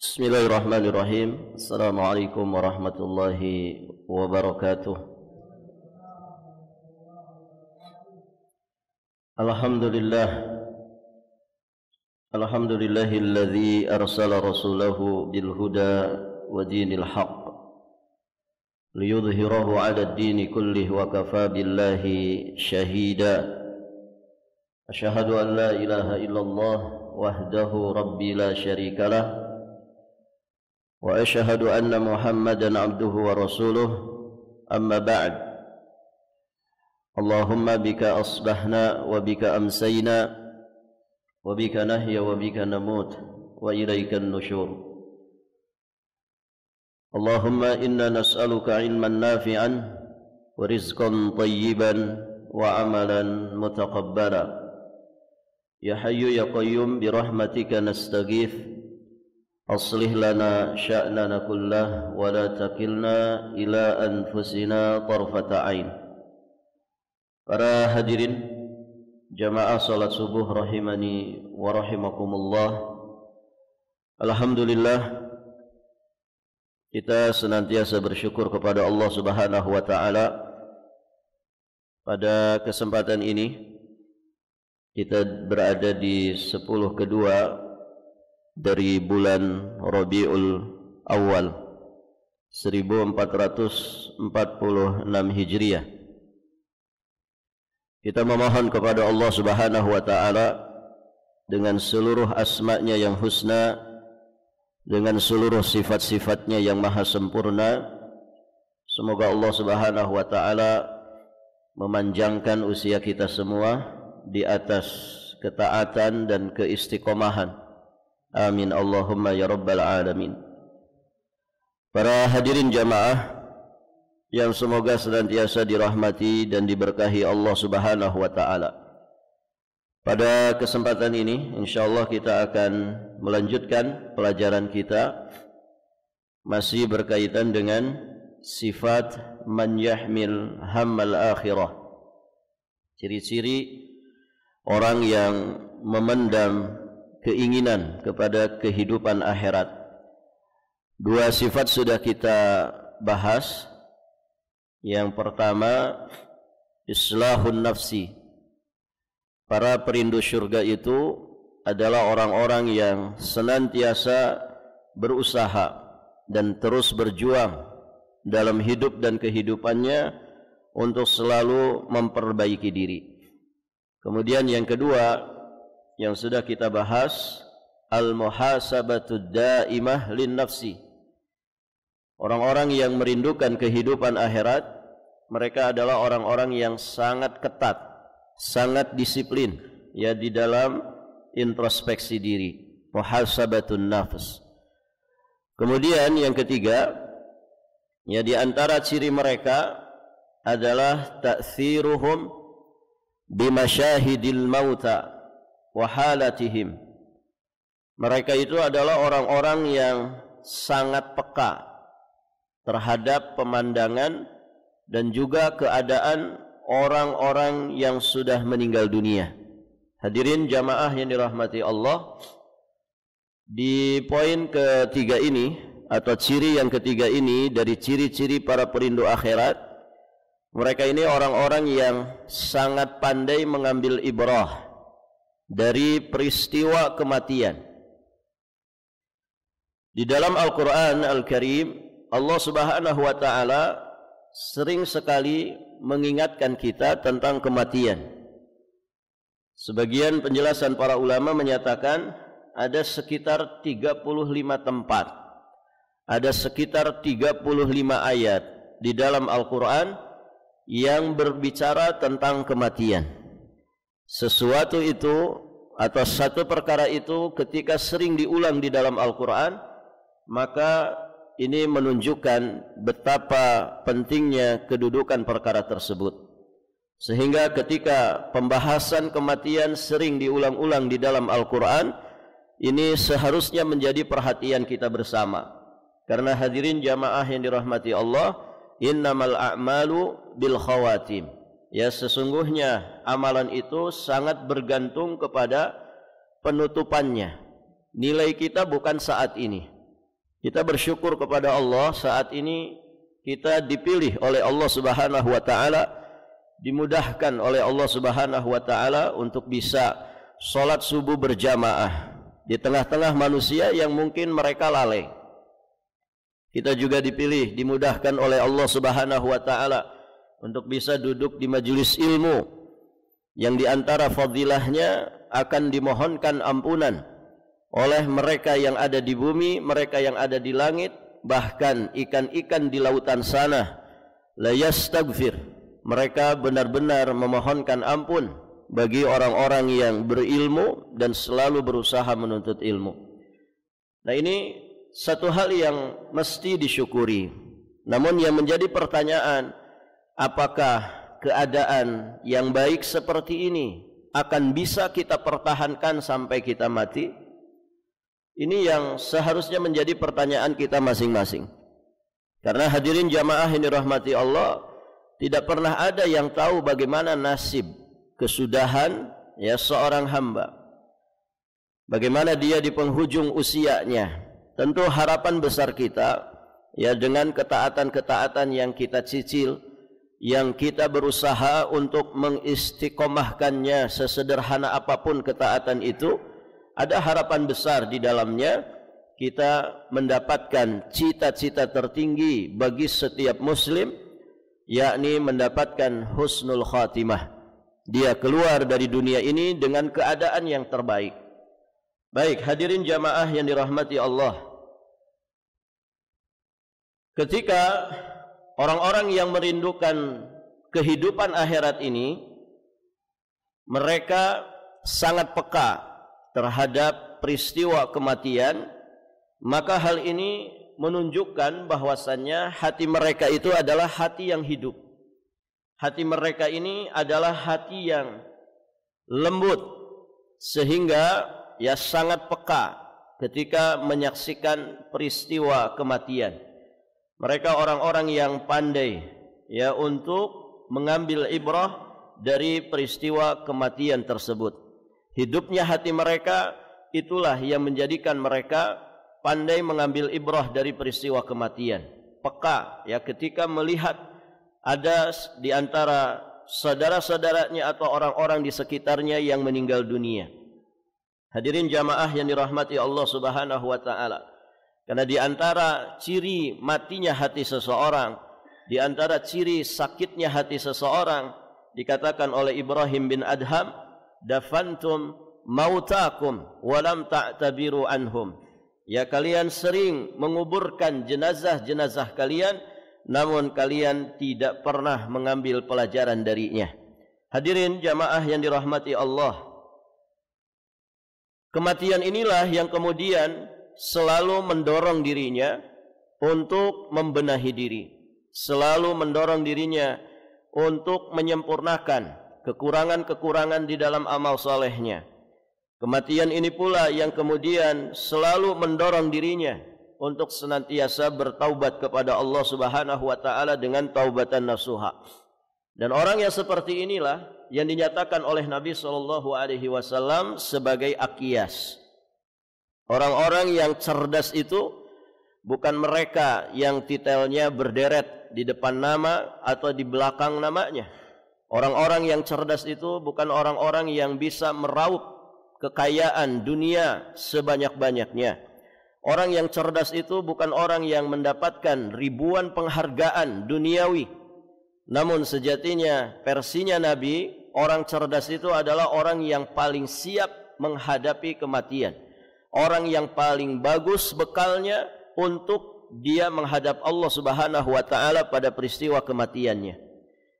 Bismillahirrahmanirrahim. Assalamualaikum warahmatullahi wabarakatuh. Alhamdulillahilladzi arsala rasulahu bil huda wa dinil haqq liyudhhirahu 'ala ad-dini kullihi wa kafaa billahi shahida. Asyhadu an la ilaha illallah wahdahu rabbi la syarika lah wa asyhadu anna Muhammadan abduhu wa rasuluh. Amma ba'd. Allahumma bika asbahna wa bika amsayna wa bika nahya wa bika namut wa ilaikan nusyur. Allahumma inna nas'aluka ilman nafi'an wa rizqan tayyiban wa amalan mutaqabbala. Ya hayyu ya qayyum birahmatika nastaghith. Aslih lana sya'nana kullah wa la takilna ila anfusina tarfata ain. Para hadirin jamaah salat subuh rahimani wa rahimakumullah. Alhamdulillah, kita senantiasa bersyukur kepada Allah Subhanahu wa taala. Pada kesempatan ini kita berada di 10 kedua dari bulan Rabiul Awal 1446 Hijriah. Kita memohon kepada Allah Subhanahu wa taala dengan seluruh asma-Nya yang husna, dengan seluruh sifat-sifatnya yang maha sempurna, semoga Allah Subhanahu wa taala memanjangkan usia kita semua di atas ketaatan dan keistiqomahan. Amin Allahumma ya rabbal alamin. Para hadirin jamaah yang semoga senantiasa dirahmati dan diberkahi Allah Subhanahu wa taala. Pada kesempatan ini insyaallah kita akan melanjutkan pelajaran kita masih berkaitan dengan sifat man yahmil hammal akhirah. Ciri-ciri orang yang memendam keinginan kepada kehidupan akhirat. Dua sifat sudah kita bahas. Yang pertama, islahun nafsi. Para perindu surga itu adalah orang-orang yang senantiasa berusaha dan terus berjuang dalam hidup dan kehidupannya untuk selalu memperbaiki diri. Kemudian yang kedua yang sudah kita bahas, al-muhasabatud daimah lin nafsi. Orang-orang yang merindukan kehidupan akhirat, mereka adalah orang-orang yang sangat ketat, sangat disiplin ya di dalam introspeksi diri, muhasabatun nafs. Kemudian yang ketiga, ya di antara ciri mereka adalah ta'thiruhum bimasyahidil mauta wa halatihim. Mereka itu adalah orang-orang yang sangat peka terhadap pemandangan dan juga keadaan orang-orang yang sudah meninggal dunia. Hadirin jamaah yang dirahmati Allah, di poin ketiga ini atau ciri yang ketiga ini dari ciri-ciri para perindu akhirat, mereka ini orang-orang yang sangat pandai mengambil ibrah dari peristiwa kematian. Di dalam Al-Quran Al-Karim, Allah Subhanahu wa ta'ala sering sekali mengingatkan kita tentang kematian. Sebagian penjelasan para ulama menyatakan ada sekitar 35 tempat, ada sekitar 35 ayat di dalam Al-Quran yang berbicara tentang kematian. Sesuatu itu atau satu perkara itu ketika sering diulang di dalam Al-Quran, maka ini menunjukkan betapa pentingnya kedudukan perkara tersebut. Sehingga ketika pembahasan kematian sering diulang-ulang di dalam Al-Quran, ini seharusnya menjadi perhatian kita bersama. Karena hadirin jamaah yang dirahmati Allah, innamal a'malu bil khawatim. Ya, sesungguhnya amalan itu sangat bergantung kepada penutupannya. Nilai kita bukan saat ini, Kita bersyukur kepada Allah saat ini kita dipilih oleh Allah Subhanahu wa taala, dimudahkan oleh Allah Subhanahu wa taala untuk bisa salat subuh berjamaah di tengah-tengah manusia yang mungkin mereka lalai. Kita juga dipilih, dimudahkan oleh Allah Subhanahu wa taala untuk bisa duduk di majelis ilmu yang di antara fadilahnya akan dimohonkan ampunan oleh mereka yang ada di bumi, mereka yang ada di langit, bahkan ikan-ikan di lautan sana. La yastaghfir, mereka benar-benar memohonkan ampun bagi orang-orang yang berilmu dan selalu berusaha menuntut ilmu. Nah, ini satu hal yang mesti disyukuri. Namun yang menjadi pertanyaan, apakah keadaan yang baik seperti ini akan bisa kita pertahankan sampai kita mati? Ini yang seharusnya menjadi pertanyaan kita masing-masing. Karena hadirin jamaah yang dirahmati Allah, tidak pernah ada yang tahu bagaimana nasib kesudahan ya seorang hamba. Bagaimana dia di penghujung usianya. Tentu harapan besar kita ya dengan ketaatan-ketaatan yang kita cicil, yang kita berusaha untuk mengistiqomahkannya sesederhana apapun ketaatan itu, ada harapan besar di dalamnya. Kita mendapatkan cita-cita tertinggi bagi setiap muslim, yakni mendapatkan husnul khatimah. Dia keluar dari dunia ini dengan keadaan yang terbaik. Baik, hadirin jamaah yang dirahmati Allah, ketika orang-orang yang merindukan kehidupan akhirat ini, mereka sangat peka terhadap peristiwa kematian, maka hal ini menunjukkan bahwasannya hati mereka itu adalah hati yang hidup. Hati mereka ini adalah hati yang lembut, sehingga ya sangat peka ketika menyaksikan peristiwa kematian. Mereka orang-orang yang pandai ya untuk mengambil ibrah dari peristiwa kematian tersebut. Hidupnya hati mereka itulah yang menjadikan mereka pandai mengambil ibrah dari peristiwa kematian. Peka ya ketika melihat ada di antara saudara-saudaranya atau orang-orang di sekitarnya yang meninggal dunia. Hadirin jamaah yang dirahmati Allah Subhanahu wa taala. Karena di antara ciri matinya hati seseorang, di antara ciri sakitnya hati seseorang, dikatakan oleh Ibrahim bin Adham, dafantum mautakum walam ta'tabiru anhum. Ya, kalian sering menguburkan jenazah-jenazah kalian, namun kalian tidak pernah mengambil pelajaran darinya. Hadirin jamaah yang dirahmati Allah, kematian inilah yang kemudian selalu mendorong dirinya untuk membenahi diri, selalu mendorong dirinya untuk menyempurnakan kekurangan-kekurangan di dalam amal salehnya. Kematian ini pula yang kemudian selalu mendorong dirinya untuk senantiasa bertaubat kepada Allah Subhanahu wa taala dengan taubatan nasuha. Dan orang yang seperti inilah yang dinyatakan oleh Nabi sallallahu alaihi wasallam sebagai aqyas. Orang-orang yang cerdas itu bukan mereka yang titelnya berderet di depan nama atau di belakang namanya. Orang-orang yang cerdas itu bukan orang-orang yang bisa meraup kekayaan dunia sebanyak-banyaknya. Orang yang cerdas itu bukan orang yang mendapatkan ribuan penghargaan duniawi. Namun sejatinya versinya Nabi, orang cerdas itu adalah orang yang paling siap menghadapi kematian. Orang yang paling bagus bekalnya untuk dia menghadap Allah Subhanahu wa taala pada peristiwa kematiannya.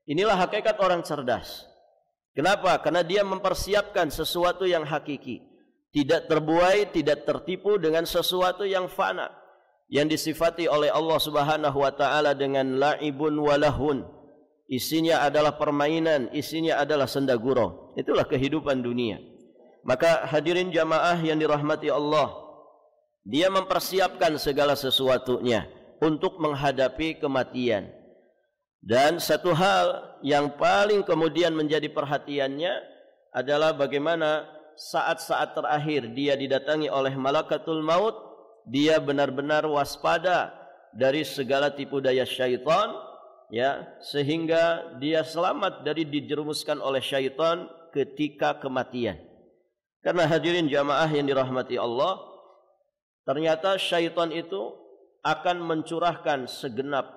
Inilah hakikat orang cerdas. Kenapa? Karena dia mempersiapkan sesuatu yang hakiki, tidak terbuai, tidak tertipu dengan sesuatu yang fana, yang disifati oleh Allah Subhanahu wa taala dengan laibun walahun. Isinya adalah permainan, isinya adalah senda gurau. Itulah kehidupan dunia. Maka hadirin jamaah yang dirahmati Allah, dia mempersiapkan segala sesuatunya untuk menghadapi kematian. Dan satu hal yang paling kemudian menjadi perhatiannya adalah bagaimana saat-saat terakhir dia didatangi oleh malakatul maut, dia benar-benar waspada dari segala tipu daya syaitan, ya, sehingga dia selamat dari dijerumuskan oleh syaitan ketika kematian. Karena hadirin jamaah yang dirahmati Allah, ternyata syaitan itu akan mencurahkan segenap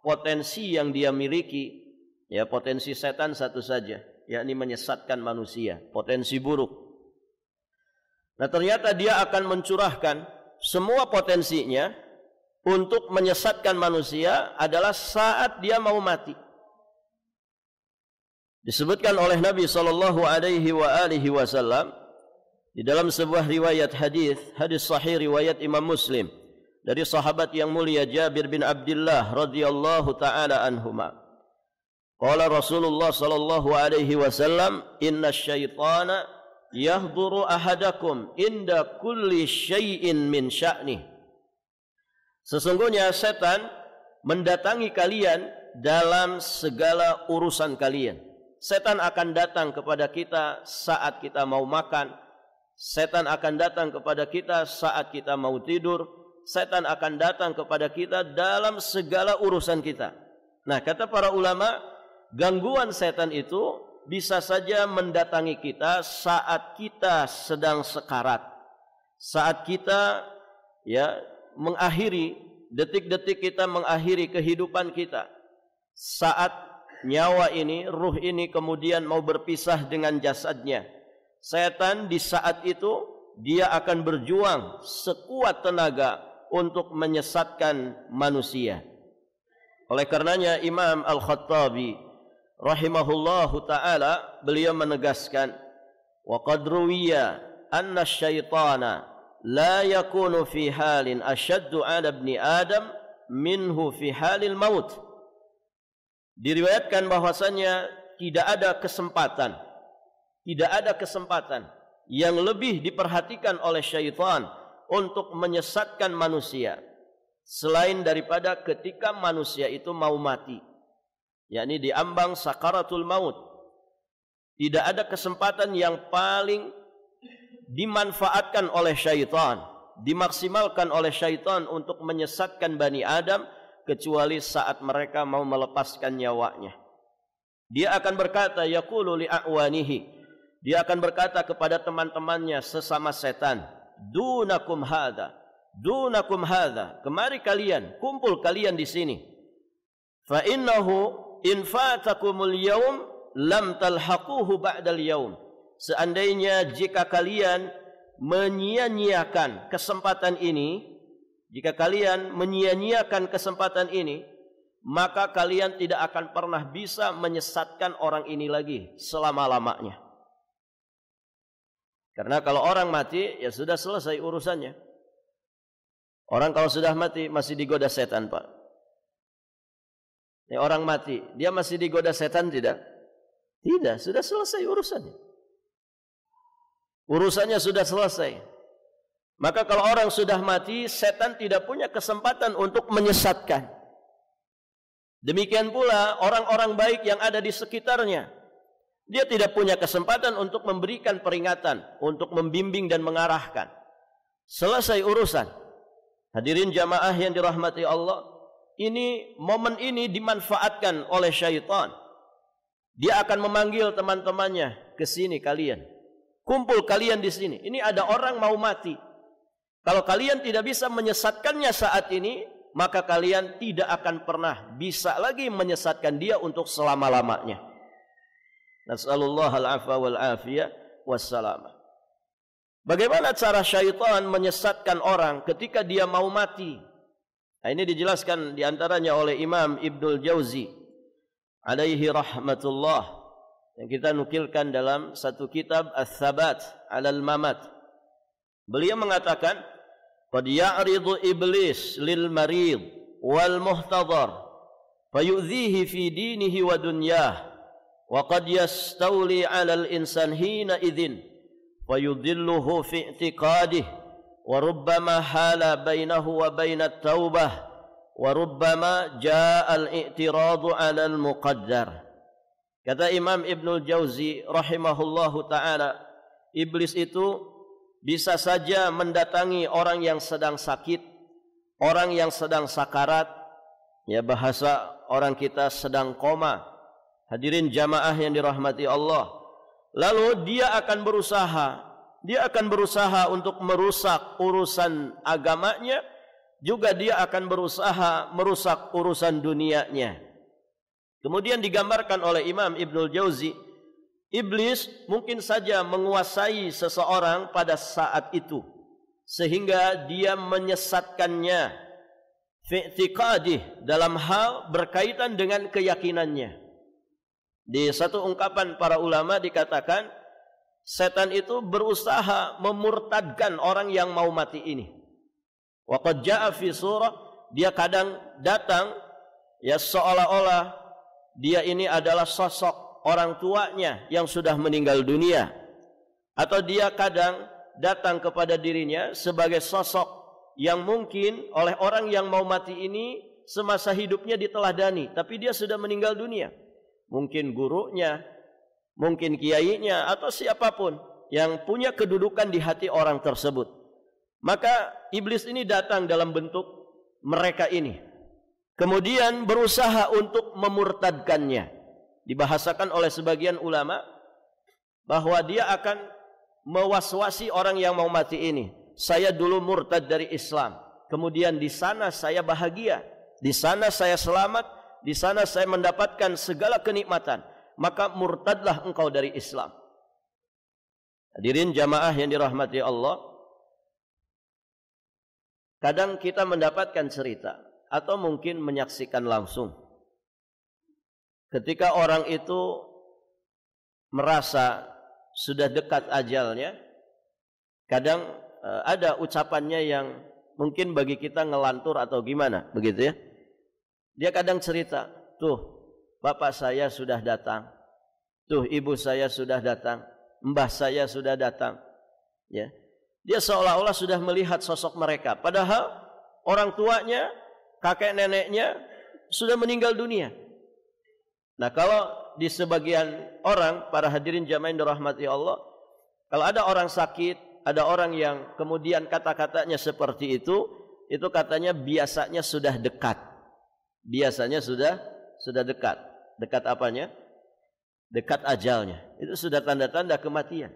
potensi yang dia miliki, ya, potensi setan satu saja, yakni menyesatkan manusia, potensi buruk. Nah, ternyata dia akan mencurahkan semua potensinya untuk menyesatkan manusia adalah saat dia mau mati. Disebutkan oleh Nabi sallallahu alaihi wasallam di dalam sebuah riwayat hadis sahih riwayat Imam Muslim dari sahabat yang mulia Jabir bin Abdullah radhiyallahu taala anhuma. Qala Rasulullah sallallahu alaihi wasallam, "Inna syaitana yahduru ahadakum inda kulli syai'in min sya'nih." Sesungguhnya setan mendatangi kalian dalam segala urusan kalian. Setan akan datang kepada kita saat kita mau makan. Setan akan datang kepada kita saat kita mau tidur. Setan akan datang kepada kita dalam segala urusan kita. Nah, kata para ulama, gangguan setan itu bisa saja mendatangi kita saat kita sedang sekarat. Saat kita, ya, mengakhiri detik-detik kita, mengakhiri kehidupan kita. Saat nyawa ini, ruh ini kemudian mau berpisah dengan jasadnya. Setan di saat itu dia akan berjuang sekuat tenaga untuk menyesatkan manusia. Oleh karenanya Imam Al-Khattabi rahimahullahu ta'ala beliau menegaskan, wa qad ruwiya anna syaitana la yakunu fi halin ashaddu ala ibni Adam minhu fi halil maut. Diriwayatkan bahwasanya tidak ada kesempatan yang lebih diperhatikan oleh syaitan untuk menyesatkan manusia selain daripada ketika manusia itu mau mati, yakni di ambang sakaratul maut. Tidak ada kesempatan yang paling dimanfaatkan oleh syaitan, dimaksimalkan oleh syaitan untuk menyesatkan Bani Adam kecuali saat mereka mau melepaskan nyawanya. Dia akan berkata, yaqulu li a'wanihi, dia akan berkata kepada teman-temannya sesama setan, dunakum hadha, kemari kalian, kumpul kalian di sini. Fa innahu in fatakumul yaum lam talhaquhu ba'dal yaum. Seandainya jika kalian menyia-nyiakan kesempatan ini, maka kalian tidak akan pernah bisa menyesatkan orang ini lagi selama-lamanya. Karena kalau orang mati, ya sudah selesai urusannya. Orang kalau sudah mati masih digoda setan, Pak. Ya, orang mati, dia masih digoda setan tidak? Tidak, sudah selesai urusannya. Urusannya sudah selesai. Maka kalau orang sudah mati, setan tidak punya kesempatan untuk menyesatkan. Demikian pula orang-orang baik yang ada di sekitarnya. Dia tidak punya kesempatan untuk memberikan peringatan, untuk membimbing dan mengarahkan. Selesai urusan. Hadirin jamaah yang dirahmati Allah, momen ini dimanfaatkan oleh syaitan. Dia akan memanggil teman-temannya, ke sini kalian. Kumpul kalian di sini. Ini ada orang mau mati. Kalau kalian tidak bisa menyesatkannya saat ini, maka kalian tidak akan pernah bisa lagi menyesatkan dia untuk selama-lamanya. Nas'alullah al-afwa wal-afiyah wassalamah. Bagaimana cara syaitan menyesatkan orang ketika dia mau mati? Nah, ini dijelaskan diantaranya oleh Imam Ibnul Jauzi alaihi rahmatullah, yang kita nukilkan dalam satu kitab Ats-Tsabat 'alal Mamat. Beliau mengatakan, qad ya'ridu iblis lil marid wal muhtadhar fayu'dhihi fi dinihi wa dunyah wa qad yastawli 'alal insan hina idzin fayudilluhu fi i'tiqadihi wa rubbama hala bainahu wa bainat taubah wa rubbama jaa al-i'tiradu 'alal muqaddar. Kata Imam Ibnul Jauzi rahimahullahu ta'ala, iblis itu bisa saja mendatangi orang yang sedang sakit, orang yang sedang sakarat, ya bahasa orang kita sedang koma. Hadirin jamaah yang dirahmati Allah. Lalu dia akan berusaha untuk merusak urusan agamanya, juga dia akan berusaha merusak urusan dunianya. Kemudian digambarkan oleh Imam Ibnul Jauzi, iblis mungkin saja menguasai seseorang pada saat itu, sehingga dia menyesatkannya fi'tiqadih, dalam hal berkaitan dengan keyakinannya. Di satu ungkapan para ulama dikatakan, setan itu berusaha memurtadkan orang yang mau mati ini. Wa qad jaa fi surah, dia kadang datang ya seolah-olah dia ini adalah sosok orang tuanya yang sudah meninggal dunia, atau dia kadang datang kepada dirinya sebagai sosok yang mungkin oleh orang yang mau mati ini semasa hidupnya diteladani, tapi dia sudah meninggal dunia. Mungkin gurunya, mungkin kiainya, atau siapapun yang punya kedudukan di hati orang tersebut. Maka iblis ini datang dalam bentuk mereka ini, kemudian berusaha untuk memurtadkannya. Dibahasakan oleh sebagian ulama bahwa dia akan mewaswasi orang yang mau mati ini. Saya dulu murtad dari Islam, kemudian di sana saya bahagia, di sana saya selamat, di sana saya mendapatkan segala kenikmatan, maka murtadlah engkau dari Islam. Hadirin jamaah yang dirahmati Allah, kadang kita mendapatkan cerita atau mungkin menyaksikan langsung ketika orang itu merasa sudah dekat ajalnya. Kadang ada ucapannya yang mungkin bagi kita ngelantur atau gimana, begitu ya. Dia kadang cerita, tuh bapak saya sudah datang, tuh ibu saya sudah datang, mbah saya sudah datang, ya. Dia seolah-olah sudah melihat sosok mereka, padahal orang tuanya, kakek neneknya sudah meninggal dunia. Nah, kalau di sebagian orang, para hadirin jamaah yang dirahmati Allah, kalau ada orang sakit, ada orang yang kemudian kata-katanya seperti itu katanya biasanya sudah dekat. Biasanya sudah dekat. Dekat apanya? Dekat ajalnya. Itu sudah tanda-tanda kematian.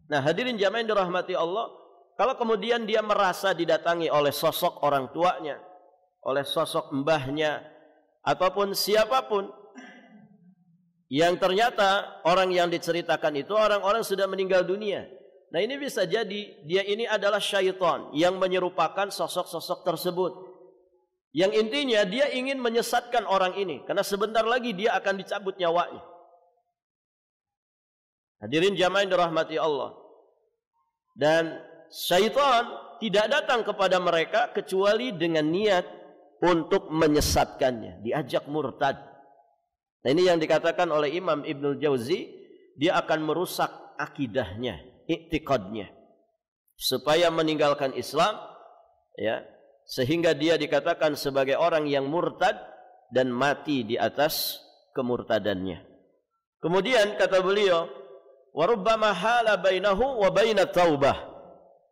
Nah, hadirin jamaah yang dirahmati Allah, kalau kemudian dia merasa didatangi oleh sosok orang tuanya, oleh sosok mbahnya, ataupun siapapun, yang ternyata orang yang diceritakan itu orang-orang sudah meninggal dunia. Nah, ini bisa jadi dia ini adalah syaitan yang menyerupakan sosok-sosok tersebut, yang intinya dia ingin menyesatkan orang ini, karena sebentar lagi dia akan dicabut nyawanya. Hadirin jamaah yang dirahmati Allah, dan syaitan tidak datang kepada mereka kecuali dengan niat untuk menyesatkannya, diajak murtad. Nah, ini yang dikatakan oleh Imam Ibnul Jauzi, dia akan merusak akidahnya, i'tiqadnya, supaya meninggalkan Islam, ya, sehingga dia dikatakan sebagai orang yang murtad dan mati di atas kemurtadannya. Kemudian kata beliau, wa rubbama hala bainahu wa bainat taubah.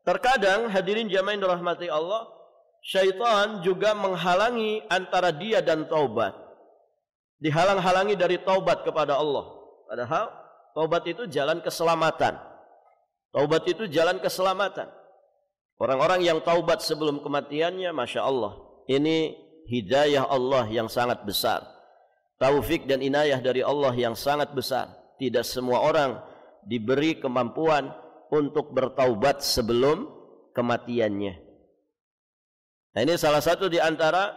Terkadang hadirin jamaah yang dirahmati Allah, syaitan juga menghalangi antara dia dan taubat. Dihalang-halangi dari taubat kepada Allah. Padahal taubat itu jalan keselamatan. Taubat itu jalan keselamatan. Orang-orang yang taubat sebelum kematiannya, Masya Allah, ini hidayah Allah yang sangat besar, taufik dan inayah dari Allah yang sangat besar. Tidak semua orang diberi kemampuan untuk bertaubat sebelum kematiannya. Nah, ini salah satu di antara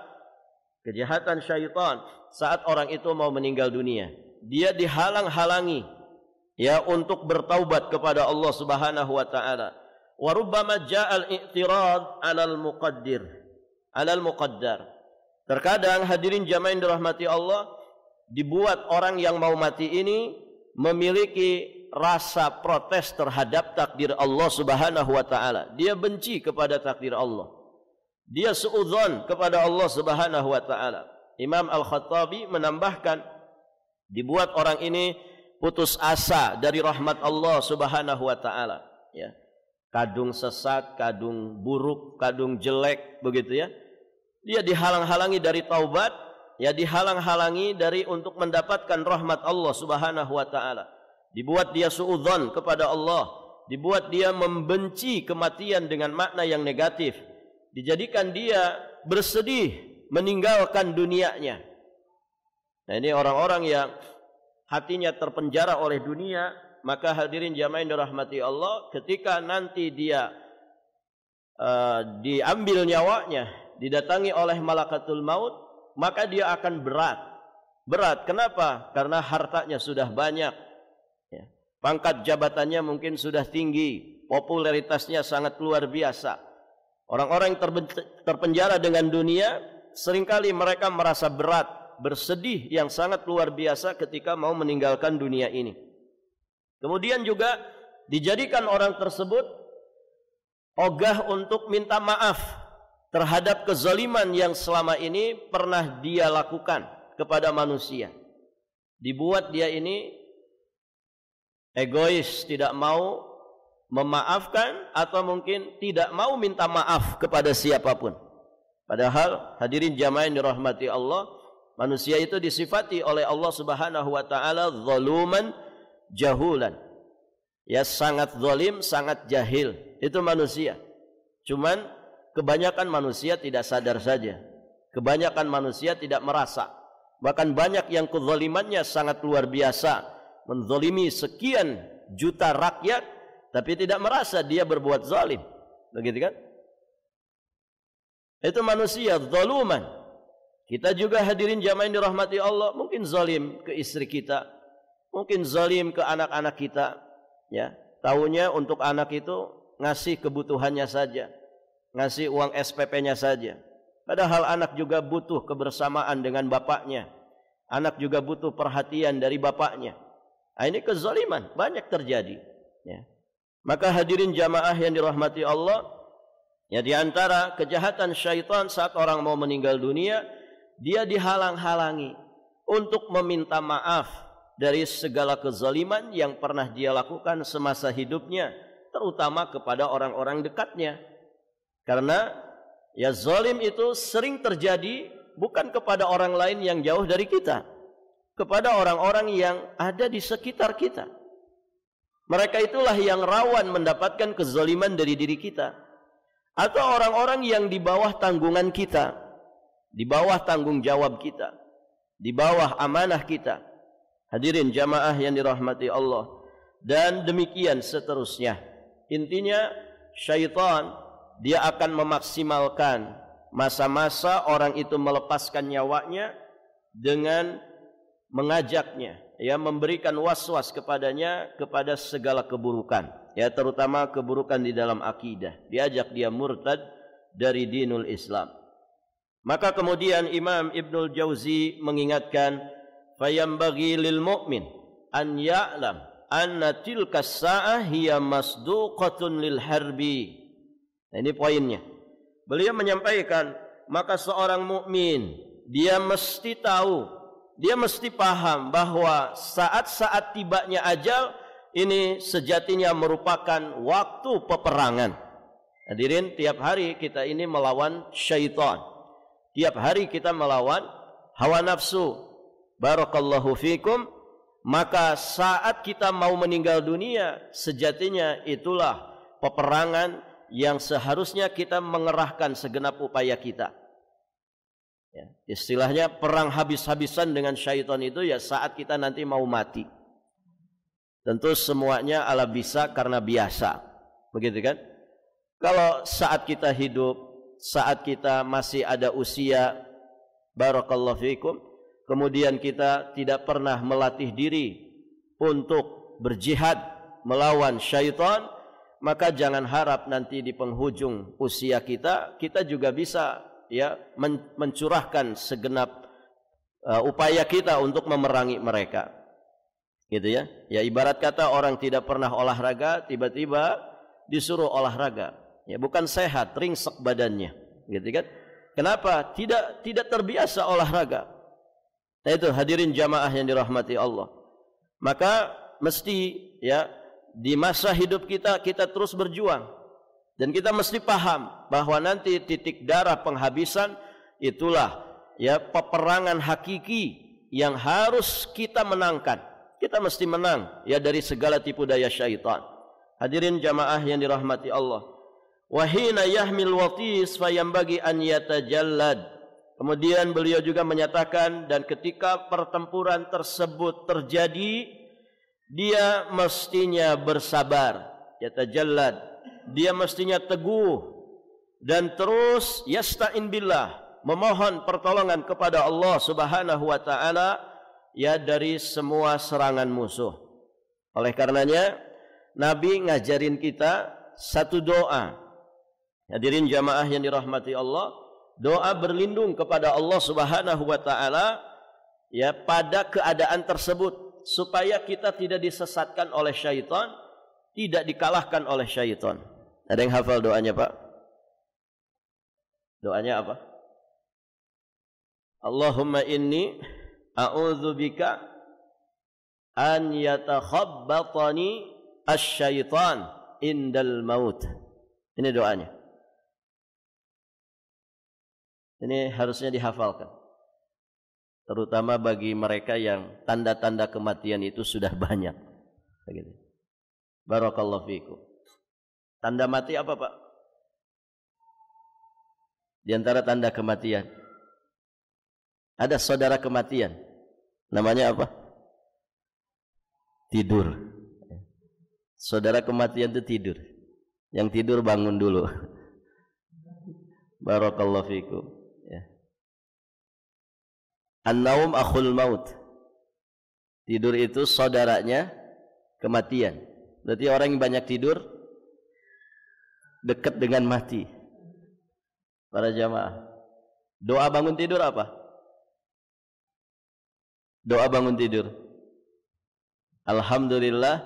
kejahatan syaitan saat orang itu mau meninggal dunia. Dia dihalang-halangi, ya, untuk bertaubat kepada Allah Subhanahu wa taala. Wa rubbama ja'al i'tirad 'alal muqaddar. Terkadang hadirin jamaah yang dirahmati Allah, dibuat orang yang mau mati ini memiliki rasa protes terhadap takdir Allah Subhanahu wa taala. Dia benci kepada takdir Allah. Dia suudzon kepada Allah Subhanahu wa taala. Imam Al-Khattabi menambahkan, dibuat orang ini putus asa dari rahmat Allah Subhanahu wa taala, ya. kadung sesat, kadung buruk, kadung jelek, begitu ya. Dia dihalang-halangi dari taubat, ya dihalang-halangi dari untuk mendapatkan rahmat Allah Subhanahu wa taala. Dibuat dia suudzon kepada Allah, dibuat dia membenci kematian dengan makna yang negatif. Dijadikan dia bersedih meninggalkan dunianya. Nah, ini orang-orang yang hatinya terpenjara oleh dunia, maka hadirin jamaah yang dirahmati Allah, ketika nanti dia diambil nyawanya, didatangi oleh malakatul maut, maka dia akan berat. Berat, kenapa? Karena hartanya sudah banyak, ya. Pangkat jabatannya mungkin sudah tinggi, popularitasnya sangat luar biasa. Orang-orang yang terpenjara dengan dunia, seringkali mereka merasa berat, bersedih yang sangat luar biasa ketika mau meninggalkan dunia ini. Kemudian juga dijadikan orang tersebut ogah untuk minta maaf terhadap kezaliman yang selama ini pernah dia lakukan kepada manusia. Dibuat dia ini egois, tidak mau memaafkan atau mungkin tidak mau minta maaf kepada siapapun. Padahal hadirin jamaah yang dirahmati Allah, manusia itu disifati oleh Allah Subhanahu wa taala zaluman jahulan. Ya, sangat zalim, sangat jahil. Itu manusia. Cuman kebanyakan manusia tidak sadar saja. Kebanyakan manusia tidak merasa. Bahkan banyak yang kezalimannya sangat luar biasa, menzalimi sekian juta rakyat tapi tidak merasa dia berbuat zalim. Begitu kan? Itu manusia zaluman. Kita juga hadirin jamaah yang dirahmati Allah, mungkin zalim ke istri kita, mungkin zalim ke anak-anak kita, ya. Taunya untuk anak itu ngasih kebutuhannya saja, ngasih uang SPP-nya saja. Padahal anak juga butuh kebersamaan dengan bapaknya. Anak juga butuh perhatian dari bapaknya. Nah, ini kezaliman banyak terjadi, ya. Maka hadirin jamaah yang dirahmati Allah, ya, di antara kejahatan syaitan saat orang mau meninggal dunia, dia dihalang-halangi untuk meminta maaf dari segala kezaliman yang pernah dia lakukan semasa hidupnya, terutama kepada orang-orang dekatnya. Karena ya zalim itu sering terjadi bukan kepada orang lain yang jauh dari kita, kepada orang-orang yang ada di sekitar kita. Mereka itulah yang rawan mendapatkan kezaliman dari diri kita, atau orang-orang yang di bawah tanggungan kita, di bawah tanggung jawab kita, di bawah amanah kita. Hadirin jamaah yang dirahmati Allah, dan demikian seterusnya. Intinya syaitan dia akan memaksimalkan masa-masa orang itu melepaskan nyawanya dengan mengajaknya, ya, memberikan was-was kepadanya kepada segala keburukan, ya, terutama keburukan di dalam akidah. Diajak dia murtad dari dinul Islam. Maka kemudian Imam Ibnul Jauzi mengingatkan, fayambaghi lil mu'min an ya'lam anna tilka sa'ah hiya masduqatun lil harbi. Nah, ini poinnya. Beliau menyampaikan, maka seorang mukmin dia mesti tahu, dia mesti paham bahwa saat-saat tibanya ajal ini sejatinya merupakan waktu peperangan. Hadirin, tiap hari kita ini melawan syaitan. Tiap hari kita melawan hawa nafsu. Barakallahu fikum. Maka saat kita mau meninggal dunia, sejatinya itulah peperangan yang seharusnya kita mengerahkan segenap upaya kita. Ya, istilahnya perang habis-habisan dengan syaitan itu ya saat kita nanti mau mati. Tentu semuanya ala bisa karena biasa. Begitu kan? Kalau saat kita hidup, saat kita masih ada usia, barakallahu fikum, kemudian kita tidak pernah melatih diri untuk berjihad melawan syaitan, maka jangan harap nanti di penghujung usia kita juga bisa, ya, mencurahkan segenap upaya kita untuk memerangi mereka, gitu ya. Ya, ibarat kata orang tidak pernah olahraga tiba-tiba disuruh olahraga, ya, bukan sehat, ringsek badannya, gitu kan? Kenapa? Tidak terbiasa olahraga. Nah, itu hadirin jamaah yang dirahmati Allah. Maka mesti, ya, di masa hidup kita terus berjuang. Dan kita mesti paham bahwa nanti titik darah penghabisan itulah ya peperangan hakiki yang harus kita menangkan. Kita mesti menang ya dari segala tipu daya syaitan. Hadirin jamaah yang dirahmati Allah. Wa hina yahmil watis fayambagi an yatajallad. Kemudian beliau juga menyatakan, dan ketika pertempuran tersebut terjadi, dia mestinya bersabar, yatajallad. Dia mestinya teguh dan terus yasta'in billah, memohon pertolongan kepada Allah Subhanahu wa taala ya dari semua serangan musuh. Oleh karenanya Nabi ngajarin kita satu doa. Hadirin jamaah yang dirahmati Allah, doa berlindung kepada Allah Subhanahu wa taala ya pada keadaan tersebut supaya kita tidak disesatkan oleh syaitan, tidak dikalahkan oleh syaitan. Ada yang hafal doanya, Pak? Doanya apa? Allahumma inni a'udzubika an yatakhabbatani asy-syaitan indal maut. Ini doanya. Ini harusnya dihafalkan, terutama bagi mereka yang tanda-tanda kematian itu sudah banyak. Begitu. Barakallahu fiikum. Tanda mati apa, Pak? Di antara tanda kematian ada saudara kematian. Namanya apa? Tidur. Saudara kematian itu tidur. Yang tidur bangun dulu. Barakallahu fiikum. An-naum akhul maut. Tidur itu saudaranya kematian. Berarti orang yang banyak tidur dekat dengan mati. Para jamaah, doa bangun tidur apa? Doa bangun tidur, alhamdulillah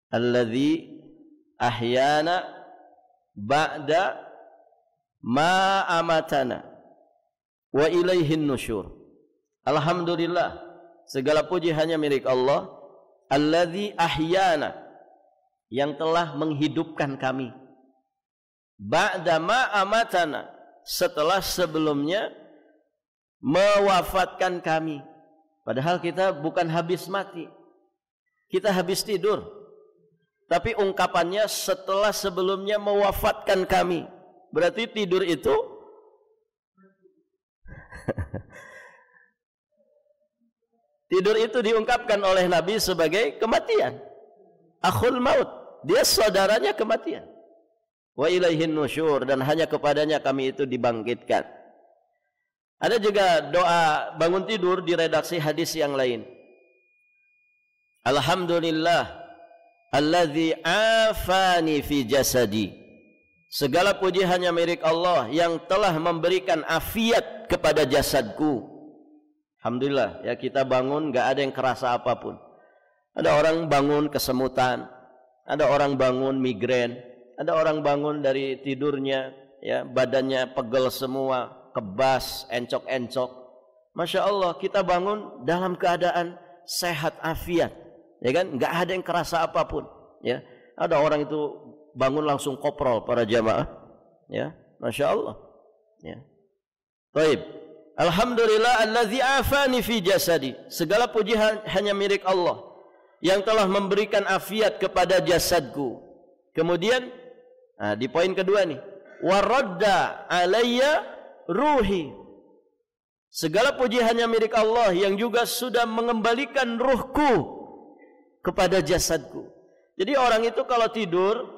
alladzi ahyana ba'da ma amatana wa ilaihin nusyur. Alhamdulillah, segala puji hanya milik Allah, alladzi ahyana, yang telah menghidupkan kami, ba'da ma amatana, setelah sebelumnya mewafatkan kami. Padahal kita bukan habis mati, kita habis tidur, tapi ungkapannya setelah sebelumnya mewafatkan kami. Berarti tidur itu tidur itu diungkapkan oleh Nabi sebagai kematian. Akhul maut, dia saudaranya kematian. Wa ilaihin nusyur, dan hanya kepadanya kami itu dibangkitkan. Ada juga doa bangun tidur di redaksi hadis yang lain. Alhamdulillah alladzi afani fi jasadi. Segala puji hanya milik Allah yang telah memberikan afiat kepada jasadku. Alhamdulillah ya, kita bangun gak ada yang kerasa apapun. Ada orang bangun kesemutan, ada orang bangun migrain, ada orang bangun dari tidurnya ya badannya pegel semua, kebas, encok-encok. Masya Allah, kita bangun dalam keadaan sehat afiat, ya kan? Gak ada yang kerasa apapun. Ya, ada orang itu bangun langsung koprol, para jamaah. Ya, Masya Allah. Ya. Baik. Alhamdulillah allazi afani fi jasadi. Segala puji hanya milik Allah yang telah memberikan afiat kepada jasadku. Kemudian, di poin kedua nih, waradda alayya ruhi. Segala puji hanya milik Allah yang juga sudah mengembalikan ruhku kepada jasadku. Jadi orang itu kalau tidur,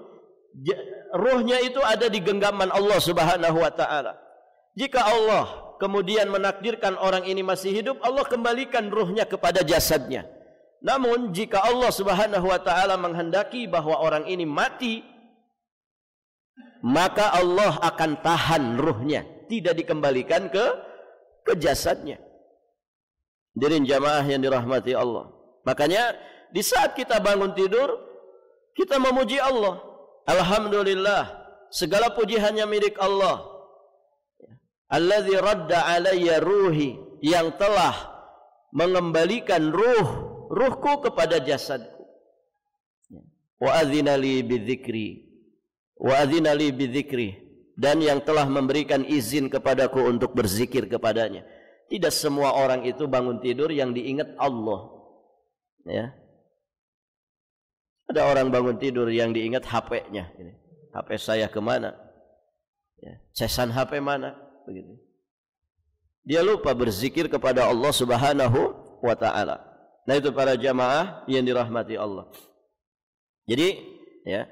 ruhnya itu ada di genggaman Allah Subhanahu wa taala. Jika Allah kemudian menakdirkan orang ini masih hidup, Allah kembalikan ruhnya kepada jasadnya. Namun jika Allah Subhanahu wa taala menghendaki bahwa orang ini mati, maka Allah akan tahan ruhnya, tidak dikembalikan ke jasadnya. Hadirin jamaah yang dirahmati Allah. Makanya di saat kita bangun tidur, kita memuji Allah. Alhamdulillah, segala puji hanya milik Allah. Alladzi radda alayya ruhi, yang telah mengembalikan ruhku kepada jasadku. Wa adzina li bidzikri, wa adzina li bidzikri, dan yang telah memberikan izin kepadaku untuk berzikir kepadanya. Tidak semua orang itu bangun tidur yang diingat Allah. Ya. Ada orang bangun tidur yang diingat HP-nya. HP saya kemana? Ya. Cesan HP mana? Begitu. Dia lupa berzikir kepada Allah Subhanahu wa ta'ala. Nah, itu para jamaah yang dirahmati Allah. Jadi, ya,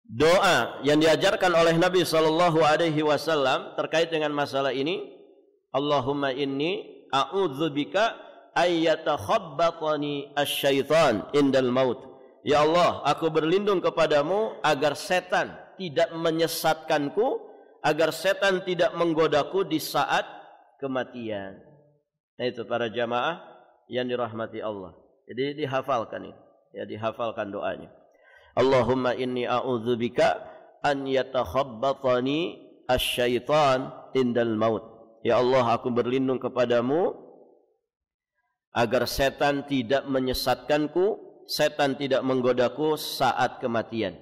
doa yang diajarkan oleh Nabi SAW terkait dengan masalah ini, Allahumma inni a'udzubika ayyatakhabbatani asyaitan indal maut. Ya Allah, aku berlindung kepadamu agar setan tidak menyesatkanku, agar setan tidak menggodaku di saat kematian. Nah, itu para jamaah yang dirahmati Allah. Jadi dihafalkan ini, ya, dihafalkan doanya. Allahumma inni a'udzubika an yatakhabbatani asyaitan indal maut. Ya Allah, aku berlindung kepadamu agar setan tidak menyesatkanku, setan tidak menggodaku saat kematian.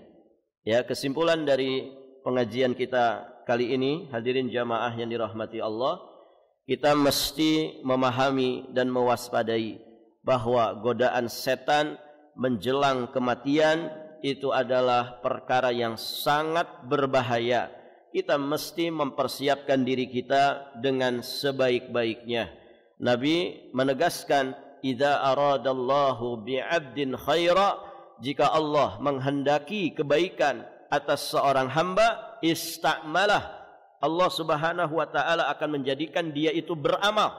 Ya, kesimpulan dari pengajian kita kali ini, hadirin jamaah yang dirahmati Allah, kita mesti memahami dan mewaspadai bahwa godaan setan menjelang kematian itu adalah perkara yang sangat berbahaya. Kita mesti mempersiapkan diri kita dengan sebaik-baiknya. Nabi menegaskan, idza aradallahu bi'abdin khaira, jika Allah menghendaki kebaikan atas seorang hamba, ista'malah, Allah Subhanahu wa ta'ala akan menjadikan dia itu beramal.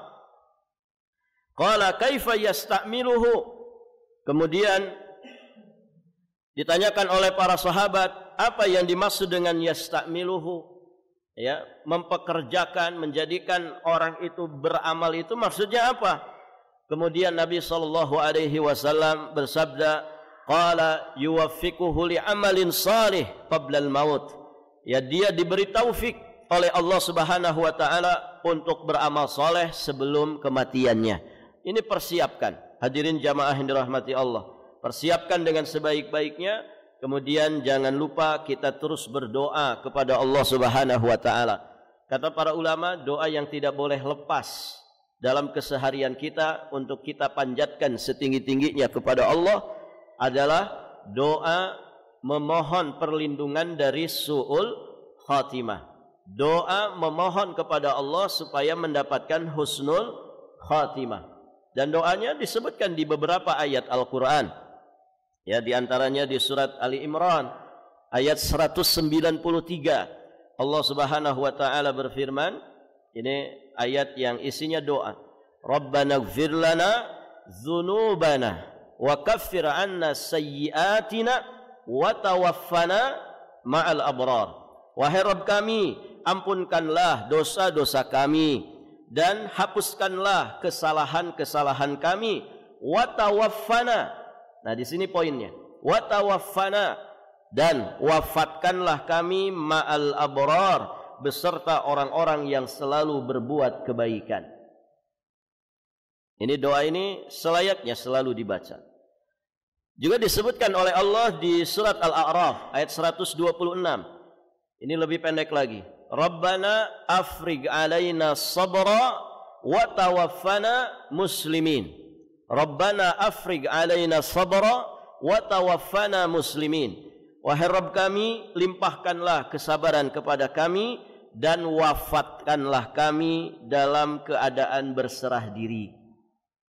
Qala kaifa yasta'miluhu, kemudian ditanyakan oleh para sahabat, apa yang dimaksud dengan yasta'miluhu? Ya, mempekerjakan, menjadikan orang itu beramal, itu maksudnya apa? Kemudian Nabi SAW bersabda, qala yuwaffiquhu li'amalin salih qabla al-maut. Ya, dia diberi taufik oleh Allah Subhanahu wa ta'ala untuk beramal saleh sebelum kematiannya. Ini persiapkan, hadirin jamaah yang dirahmati Allah. Persiapkan dengan sebaik-baiknya. Kemudian jangan lupa kita terus berdoa kepada Allah Subhanahu wa ta'ala. Kata para ulama, doa yang tidak boleh lepas dalam keseharian kita untuk kita panjatkan setinggi-tingginya kepada Allah adalah doa memohon perlindungan dari su'ul khatimah. Doa memohon kepada Allah supaya mendapatkan husnul khatimah. Dan doanya disebutkan di beberapa ayat Al-Quran. Ya, di antaranya di surat Ali Imran ayat 193. Allah Subhanahu wa taala berfirman, ini ayat yang isinya doa. Rabbana ighfir lana dzunubana wa kaffir 'anna sayyi'atina wa tawaffana ma'al abrar. Wahai Rabb kami, ampunkanlah dosa-dosa kami dan hapuskanlah kesalahan-kesalahan kami. Wa tawaffana. Nah, di sini poinnya. Wa tawaffana, dan wafatkanlah kami ma'al abrar, beserta orang-orang yang selalu berbuat kebaikan. Ini doa ini selayaknya selalu dibaca. Juga disebutkan oleh Allah di surat Al-A'raf ayat 126. Ini lebih pendek lagi. Rabbana afrigh alaina sabra wa tawaffana muslimin. Rabbana afrigh alaina sabra wa tawaffana muslimin. Wahai Rabb kami, limpahkanlah kesabaran kepada kami dan wafatkanlah kami dalam keadaan berserah diri.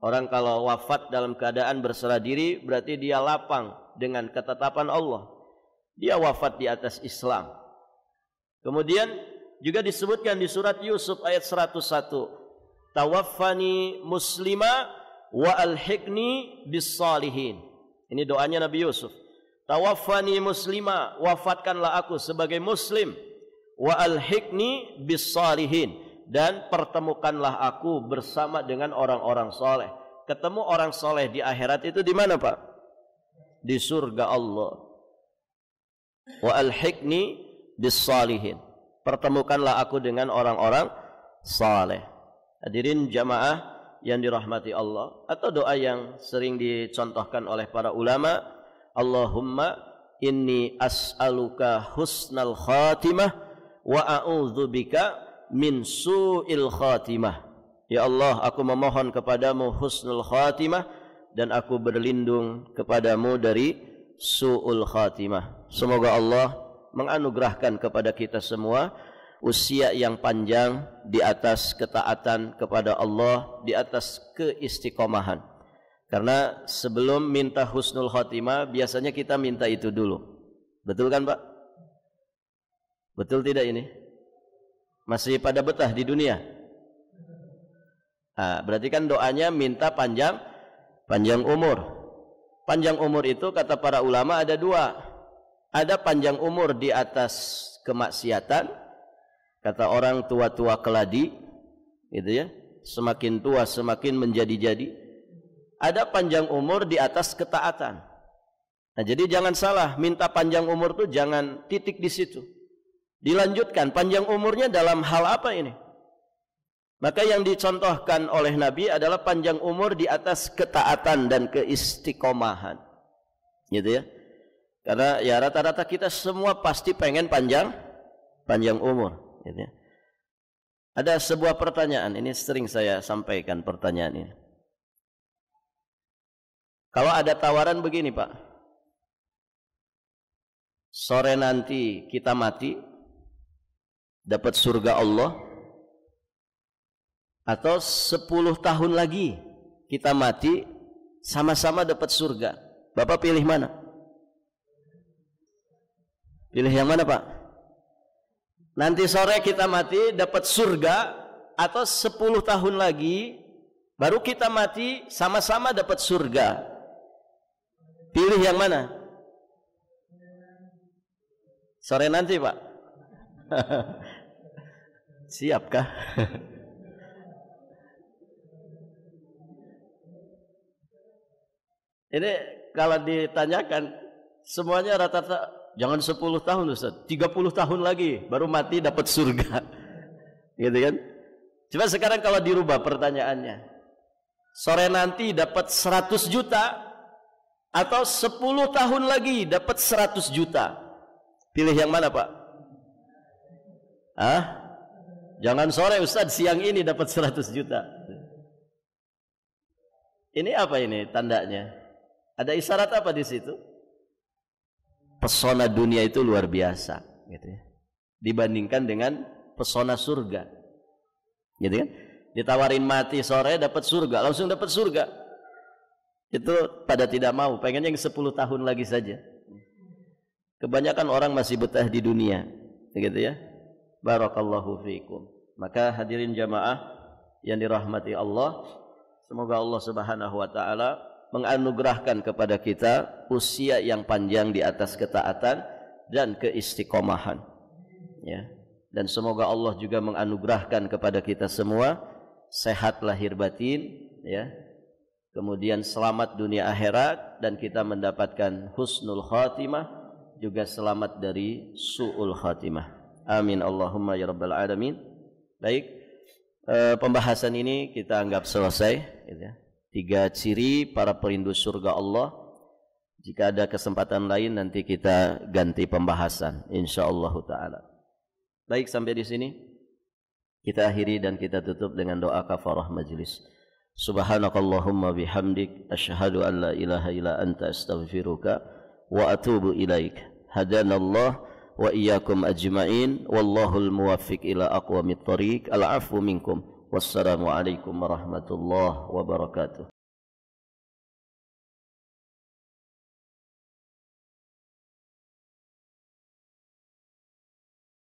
Orang kalau wafat dalam keadaan berserah diri berarti dia lapang dengan ketetapan Allah. Dia wafat di atas Islam. Kemudian juga disebutkan di surat Yusuf ayat 101. Tawaffani muslima wa alhiqni bis salihin. Ini doanya Nabi Yusuf. Tawaffani muslima, wafatkanlah aku sebagai muslim, wa alhiqni bis salihin, dan pertemukanlah aku bersama dengan orang-orang soleh. Ketemu orang soleh di akhirat itu di mana, Pak? Di surga Allah. Wa alhiqni bis salihin, pertemukanlah aku dengan orang-orang saleh. Hadirin jamaah yang dirahmati Allah, atau doa yang sering dicontohkan oleh para ulama, Allahumma inni as'aluka husnal khatimah wa a'udzubika min su'il khatimah. Ya Allah, aku memohon kepadamu husnul khatimah dan aku berlindung kepadamu dari su'ul khatimah. Semoga Allah menganugerahkan kepada kita semua usia yang panjang di atas ketaatan kepada Allah, di atas keistiqomahan. Karena sebelum minta husnul khatimah biasanya kita minta itu dulu. Betul kan Pak? Betul tidak ini? Masih pada betah di dunia? Nah, berarti kan doanya minta panjang umur. Panjang umur itu kata para ulama ada dua. Ada panjang umur di atas kemaksiatan, kata orang tua-tua keladi, gitu ya. Semakin tua semakin menjadi-jadi. Ada panjang umur di atas ketaatan. Nah, jadi jangan salah, minta panjang umur tuh jangan titik di situ. Dilanjutkan, panjang umurnya dalam hal apa ini? Maka yang dicontohkan oleh Nabi adalah panjang umur di atas ketaatan dan keistiqomahan. Gitu ya. Karena ya rata-rata kita semua pasti pengen panjang umur. Gitu ya. Ada sebuah pertanyaan, ini sering saya sampaikan pertanyaan ini. Kalau ada tawaran begini Pak, sore nanti kita mati, dapat surga Allah, atau 10 tahun lagi kita mati sama-sama dapat surga. Bapak pilih mana? Pilih yang mana Pak? Nanti sore kita mati dapat surga, atau 10 tahun lagi baru kita mati sama-sama dapat surga. Pilih yang mana? Sore nanti Pak. Siapkah? Ini kalau ditanyakan semuanya rata-rata jangan 10 tahun Ustaz, 30 tahun lagi baru mati dapat surga. Gitu kan? Coba sekarang kalau dirubah pertanyaannya. Sore nanti dapat 100 juta atau 10 tahun lagi dapat 100 juta. Pilih yang mana Pak? Jangan sore Ustaz, siang ini dapat 100 juta. Ini apa ini tandanya? Ada isyarat apa di situ? Pesona dunia itu luar biasa, gitu ya. Dibandingkan dengan pesona surga, gitu kan? Ditawarin mati sore dapat surga, langsung dapat surga. Itu pada tidak mau, pengen yang 10 tahun lagi saja. Kebanyakan orang masih betah di dunia, gitu ya. Barakallahu fiikum. Maka hadirin jamaah yang dirahmati Allah, semoga Allah Subhanahu wa taala menganugerahkan kepada kita usia yang panjang di atas ketaatan dan keistiqomahan, ya. Dan semoga Allah juga menganugerahkan kepada kita semua sehat lahir batin, ya. Kemudian selamat dunia akhirat dan kita mendapatkan husnul khatimah, juga selamat dari su'ul khatimah. Amin Allahumma ya rabbal alamin. Baik, pembahasan ini kita anggap selesai, gitu ya. 3 ciri para perindu surga Allah. Jika ada kesempatan lain nanti kita ganti pembahasan insyaallah taala. Baik, sampai di sini kita akhiri dan kita tutup dengan doa kafarah majlis. Subhanakallahumma bihamdik asyhadu an la ilaha illa anta astaghfiruka wa atubu ilaik. Hadanallah wa iyyakum ajma'in wallahul muwaffiq ila aqwamit thoriq. Al-'afwu minkum. Wassalamu alaikum warahmatullahi wabarakatuh.